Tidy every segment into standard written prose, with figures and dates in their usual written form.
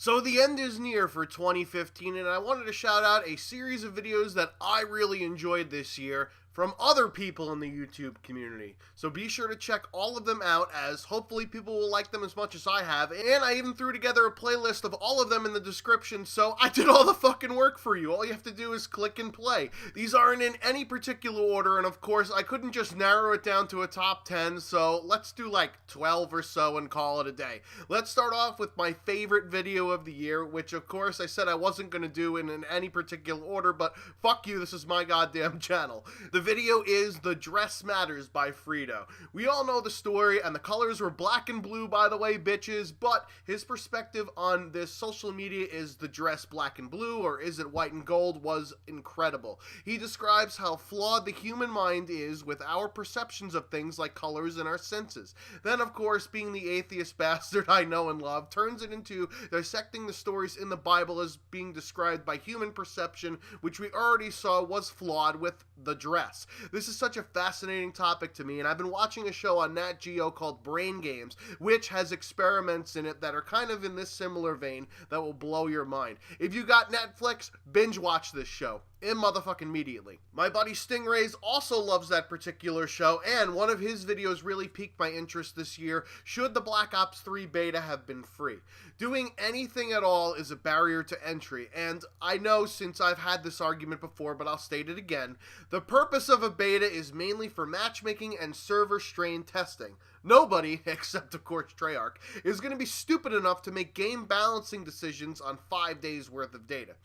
So the end is near for 2015, and I wanted to shout out a series of videos that I really enjoyed this year from other people in the YouTube community. So be sure to check all of them out, as hopefully people will like them as much as I have. And I even threw together a playlist of all of them in the description, so I did all the fucking work for you. All you have to do is click and play. These aren't in any particular order, and of course I couldn't just narrow it down to a top 10, so let's do like 12 or so and call it a day. Let's start off with my favorite video of the year, which of course I said I wasn't going to do in any particular order, but fuck you, this is my goddamn channel. The video is The Dress Matters by Frito. We all know the story, and the colors were black and blue, by the way, bitches, but his perspective on this social media is the dress black and blue, or is it white and gold, was incredible. He describes how flawed the human mind is with our perceptions of things like colors and our senses. Then, of course, being the atheist bastard I know and love, turns it into dissecting the stories in the Bible as being described by human perception, which we already saw was flawed with the dress. This is such a fascinating topic to me, and I've been watching a show on Nat Geo called Brain Games, which has experiments in it that are kind of in this similar vein that will blow your mind. If you got Netflix, binge watch this show motherfucking immediately. My buddy Stingrays also loves that particular show, and one of his videos really piqued my interest this year: should the Black Ops 3 beta have been free? Doing anything at all is a barrier to entry, and I know since I've had this argument before, but I'll state it again. The purpose of a beta is mainly for matchmaking and server strain testing. Nobody, except of course Treyarch, is going to be stupid enough to make game balancing decisions on 5 days worth of data.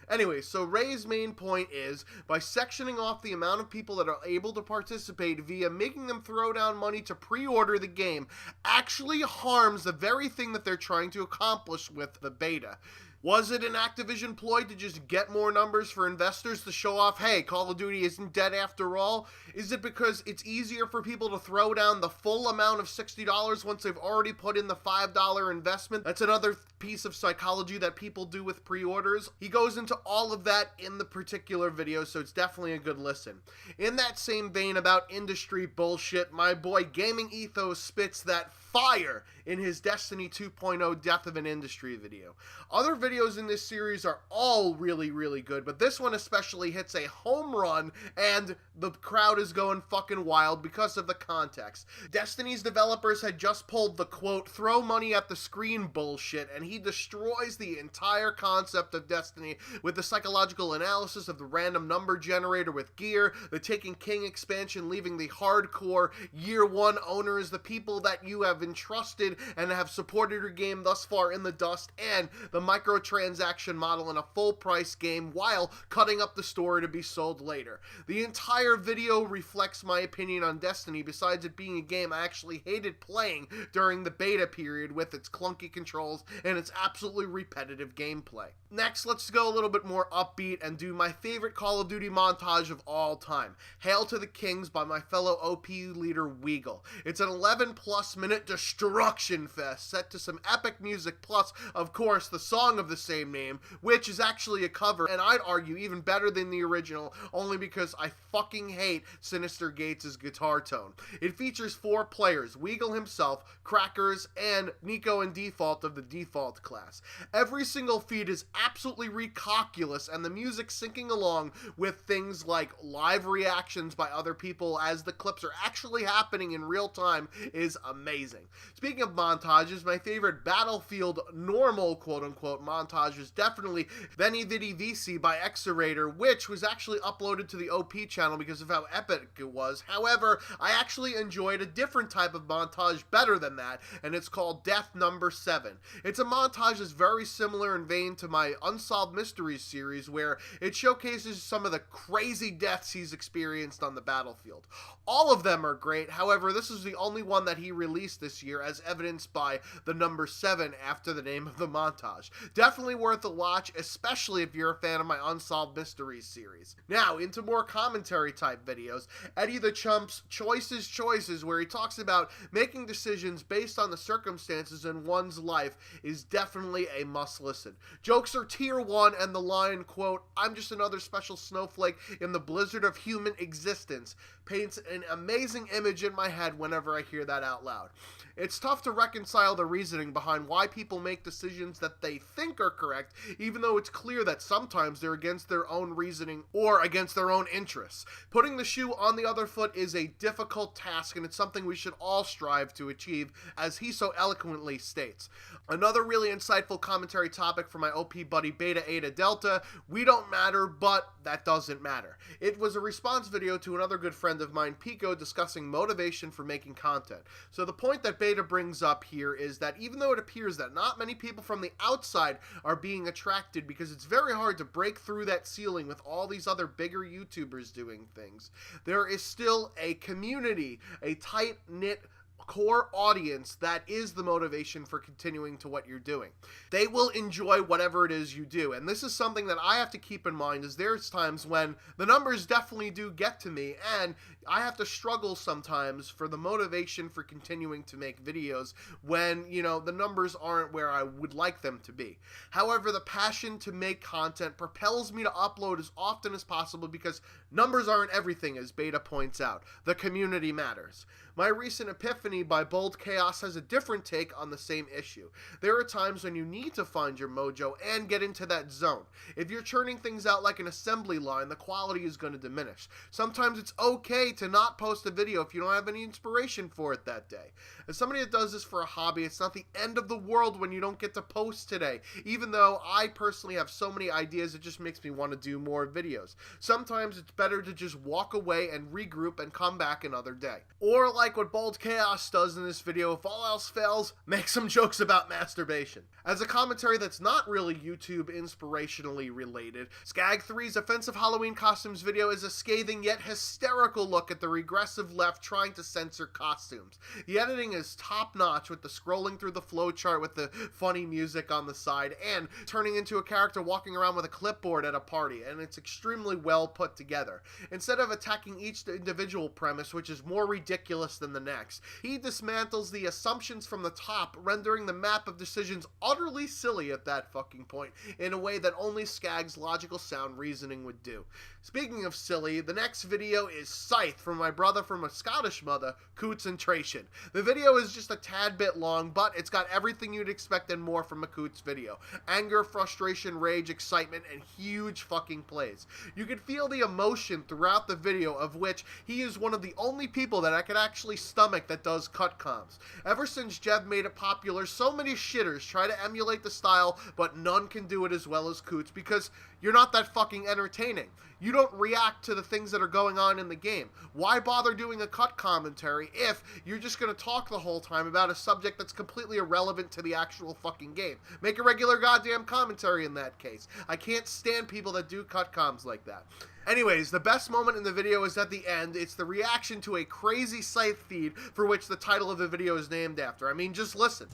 Anyway, so Ray's main point is, by sectioning off the amount of people that are able to participate via making them throw down money to pre-order the game, actually harms the very thing that they're trying to accomplish with the beta. Was it an Activision ploy to just get more numbers for investors to show off, hey, Call of Duty isn't dead after all? Is it because it's easier for people to throw down the full amount of $60 once they've already put in the $5 investment? That's another piece of psychology that people do with pre-orders. He goes into all of that in the particular video, so it's definitely a good listen. In that same vein about industry bullshit, my boy Gaming Ethos spits that fire in his Destiny 2.0 Death of an Industry video. Other videos in this series are all really, really good, but this one especially hits a home run, and the crowd is going fucking wild because of the context. Destiny's developers had just pulled the quote, throw money at the screen bullshit, and he destroys the entire concept of Destiny with the psychological analysis of the random number generator with gear, the Taken King expansion leaving the hardcore year one owners, the people that you have entrusted and have supported your game thus far, in the dust, and the microtransaction model in a full price game while cutting up the story to be sold later. The entire video reflects my opinion on Destiny, besides it being a game I actually hated playing during the beta period with its clunky controls and its absolutely repetitive gameplay. Next, let's go a little bit more upbeat and do my favorite Call of Duty montage of all time, Hail to the Kings by my fellow OP leader Weagle. It's an 11+ minute destruction fest set to some epic music, plus of course the song of the same name, which is actually a cover, and I'd argue even better than the original, only because I fucking hate Sinister Gates' guitar tone. It features 4 players, Weagle himself, Crackers, and Nico and Default of the Default class. Every single feed is absolutely recalculous, and the music syncing along with things like live reactions by other people as the clips are actually happening in real time is amazing. Speaking of montages, my favorite Battlefield normal quote-unquote montage is definitely Veni Vidi Vici by Exerator, which was actually uploaded to the OP channel because of how epic it was. However, I actually enjoyed a different type of montage better than that, and it's called Death Number 7. It's a montage that's very similar in vein to my Unsolved Mysteries series, where it showcases some of the crazy deaths he's experienced on the battlefield. All of them are great, however, this is the only one that he released this year, as evidenced by the number 7 after the name of the montage. Definitely worth a watch, especially if you're a fan of my Unsolved Mysteries series. Now, into more commentary type videos, Eddie the Chump's Choices, where he talks about making decisions based on the circumstances in one's life, is definitely a must listen. Jokes are tier 1, and the line, quote, I'm just another special snowflake in the blizzard of human existence, paints an amazing image in my head whenever I hear that out loud. It's tough to reconcile the reasoning behind why people make decisions that they think are correct, even though it's clear that sometimes they're against their own reasoning or against their own interests. Putting the shoe on the other foot is a difficult task, and it's something we should all strive to achieve, as he so eloquently states. Another really insightful commentary topic for my OP buddy Beta Eta Delta: we don't matter, but that doesn't matter. It was a response video to another good friend of mine, Pico, discussing motivation for making content. So the point that Beta brings up here is that even though it appears that not many people from the outside are being attracted, because it's very hard to break through that ceiling with all these other bigger YouTubers doing things, there is still a community, a tight-knit core audience that is the motivation for continuing to what you're doing. They will enjoy whatever it is you do, and this is something that I have to keep in mind, is there's times when the numbers definitely do get to me, and I have to struggle sometimes for the motivation for continuing to make videos when, you know, the numbers aren't where I would like them to be. However, the passion to make content propels me to upload as often as possible, because numbers aren't everything, as Beta points out. The community matters. My recent epiphany by Bold Chaos has a different take on the same issue. There are times when you need to find your mojo and get into that zone. If you're churning things out like an assembly line, the quality is going to diminish. Sometimes it's okay to not post a video if you don't have any inspiration for it that day. As somebody that does this for a hobby, it's not the end of the world when you don't get to post today, even though I personally have so many ideas, it just makes me want to do more videos. Sometimes it's better to just walk away and regroup and come back another day. Or like what Bold Chaos does in this video, if all else fails, make some jokes about masturbation. As a commentary that's not really YouTube inspirationally related, Skag3's Offensive Halloween Costumes video is a scathing yet hysterical look at the regressive left trying to censor costumes. The editing is top-notch, with the scrolling through the flowchart with the funny music on the side, and turning into a character walking around with a clipboard at a party, and it's extremely well put together. Instead of attacking each individual premise, which is more ridiculous than the next, he dismantles the assumptions from the top, rendering the map of decisions utterly silly at that fucking point, in a way that only Skag's logical sound reasoning would do. Speaking of silly, the next video is Scythe from my brother from a Scottish mother, Coots and Tracian. The video is just a tad bit long, but it's got everything you'd expect and more from a Coots video. Anger, frustration, rage, excitement, and huge fucking plays. You can feel the emotion throughout the video, of which he is one of the only people that I could actually stomach that does cut comms. Ever since Jev made it popular, so many shitters try to emulate the style, but none can do it as well as Coots, because you're not that fucking entertaining. You don't react to the things that are going on in the game. Why bother doing a cut commentary if you're just going to talk the whole time about a subject that's completely irrelevant to the actual fucking game? Make a regular goddamn commentary in that case. I can't stand people that do cut comms like that. Anyways, the best moment in the video is at the end. It's the reaction to a crazy Scythe feed for which the title of the video is named after. I mean, just listen.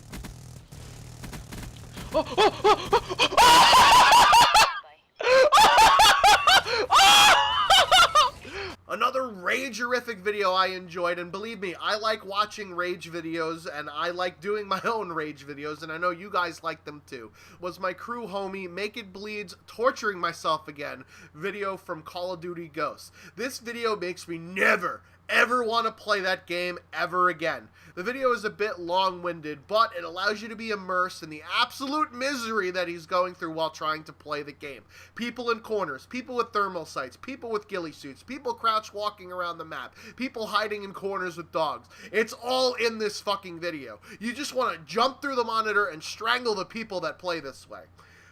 Another rage-erific video I enjoyed, and believe me, I like watching rage videos, and I like doing my own rage videos, and I know you guys like them too, was my crew homie Make It Bleed's Torturing Myself Again video from Call of Duty Ghosts. This video makes me never, ever want to play that game ever again. The video is a bit long-winded, but it allows you to be immersed in the absolute misery that he's going through while trying to play the game. People in corners, people with thermal sights, people with ghillie suits, people crouch walking around the map, people hiding in corners with dogs. It's all in this fucking video. You just want to jump through the monitor and strangle the people that play this way.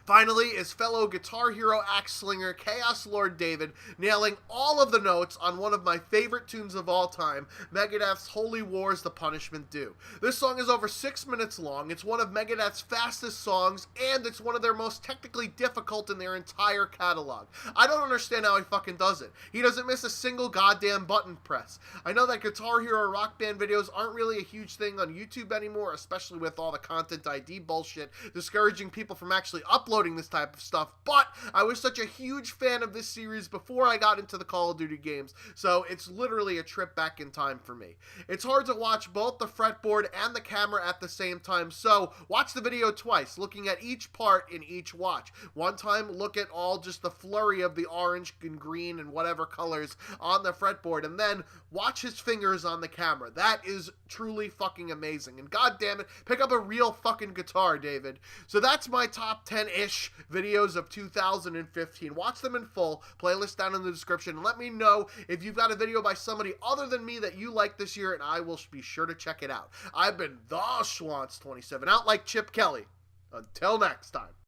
Finally, is fellow Guitar Hero axe slinger Chaos Lord David nailing all of the notes on one of my favorite tunes of all time, Megadeth's Holy War's The Punishment Due. This song is over 6 minutes long, it's one of Megadeth's fastest songs, and it's one of their most technically difficult in their entire catalog. I don't understand how he fucking does it. He doesn't miss a single goddamn button press. I know that Guitar Hero Rock Band videos aren't really a huge thing on YouTube anymore, especially with all the Content ID bullshit discouraging people from actually uploading uploading this type of stuff, but I was such a huge fan of this series before I got into the Call of Duty games, so it's literally a trip back in time for me. It's hard to watch both the fretboard and the camera at the same time, so watch the video twice, looking at each part in each watch. One time, look at all just the flurry of the orange and green and whatever colors on the fretboard, and then watch his fingers on the camera. That is truly fucking amazing. And god damn it, pick up a real fucking guitar, David. So that's my top 10-ish videos of 2015. Watch them in full, playlist down in the description, and let me know if you've got a video by somebody other than me that you like this year, and I will be sure to check it out. I've been the Schwantz27, out like Chip Kelly. Until next time.